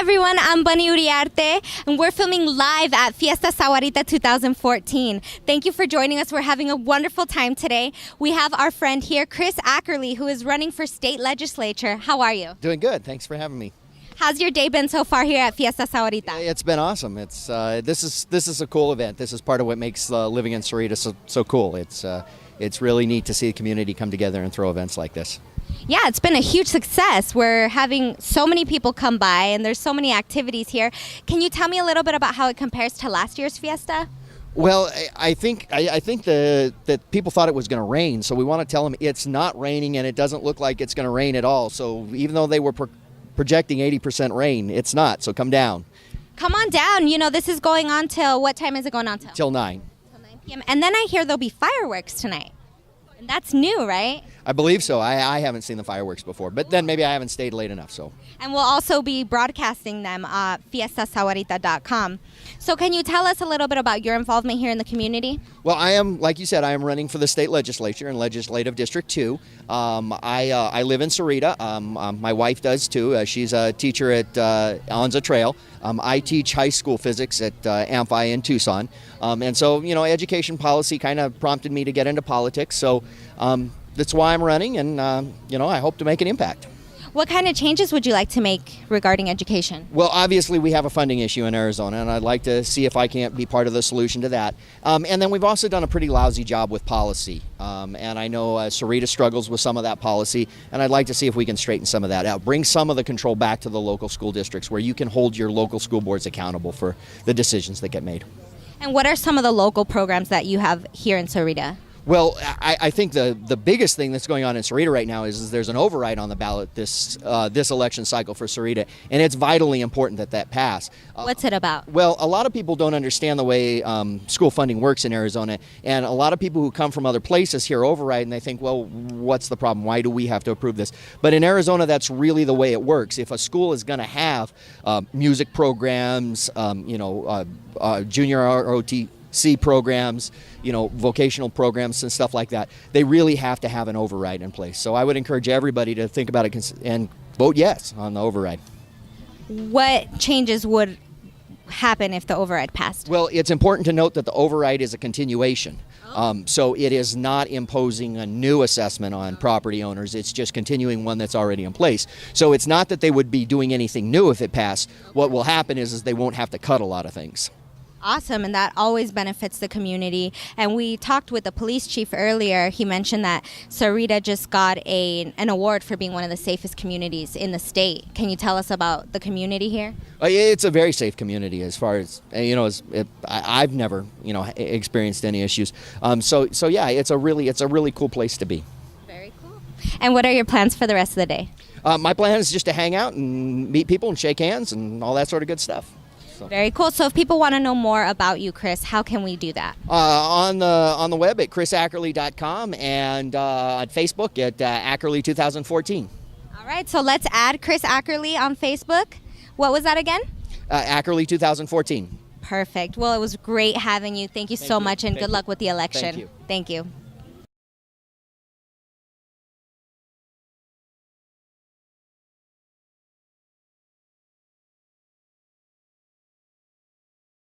everyone, I'm Bunny Uriarte, and we're filming live at Fiesta Sahuarita 2014. Thank you for joining us. We're having a wonderful time today. We have our friend here, Chris Ackerley, who is running for state legislature. How are you? Doing good. Thanks for having me. How's your day been so far here at Fiesta Sahuarita? It's been awesome. It's this is a cool event. This is part of what makes living in Sahuarita so cool. It's really neat to see the community come together and throw events like this. Yeah, it's been a huge success. We're having so many people come by, and there's so many activities here. Can you tell me a little bit about how it compares to last year's Fiesta? Well, I think that people thought it was going to rain, so we want to tell them it's not raining, and it doesn't look like it's going to rain at all. So even though they were projecting 80% rain, it's not. So come down. Come on down. You know, this is going on till, what time is it going on till? Till 9. Till 9 p.m. And then I hear there'll be fireworks tonight. And that's new, right? I believe so. I haven't seen the fireworks before, but then maybe I haven't stayed late enough. So. And we'll also be broadcasting them at fiestasahuarita.com. So can you tell us a little bit about your involvement here in the community? Well, I am, like you said, I am running for the state legislature in Legislative District 2. I live in Sahuarita. My wife does too. She's a teacher at Anza Trail. I teach high school physics at Amphi in Tucson. And so, you know, education policy kind of prompted me to get into politics. So that's why I'm running, and, you know, I hope to make an impact. What kind of changes would you like to make regarding education? Well, obviously, we have a funding issue in Arizona, and I'd like to see if I can't be part of the solution to that. And then we've also done a pretty lousy job with policy. And I know Sahuarita struggles with some of that policy, and I'd like to see if we can straighten some of that out. Bring some of the control back to the local school districts where you can hold your local school boards accountable for the decisions that get made. And what are some of the local programs that you have here in Sahuarita? Well, I think the biggest thing that's going on in Sahuarita right now is there's an override on the ballot this election cycle for Sahuarita, and it's vitally important that pass. What's it about? Well, a lot of people don't understand the way school funding works in Arizona, and a lot of people who come from other places hear override and they think, well, what's the problem? Why do we have to approve this? But in Arizona, that's really the way it works. If a school is going to have music programs, junior ROTC programs, you know, vocational programs and stuff like that, they really have to have an override in place. So I would encourage everybody to think about it and vote yes on the override. What changes would happen if the override passed? Well, it's important to note that the override is a continuation. So it is not imposing a new assessment on property owners. It's just continuing one that's already in place. So it's not that they would be doing anything new if it passed. What will happen is they won't have to cut a lot of things. Awesome, and that always benefits the community. And we talked with the police chief earlier. He mentioned that Sahuarita just got an award for being one of the safest communities in the state. Can you tell us about the community here? It's a very safe community as far as, you know, I've never, you know, experienced any issues. So yeah, it's a really cool place to be. Very cool. And what are your plans for the rest of the day? My plan is just to hang out and meet people and shake hands and all that sort of good stuff. Very cool. So if people want to know more about you, Chris, how can we do that? On the web at chrisackerley.com and on Facebook at Ackerley 2014. All right, so let's add Chris Ackerley on Facebook. What was that again? Ackerley 2014. Perfect. Well, it was great having you. Thank you so much, and good luck with the election. Thank you. Thank you.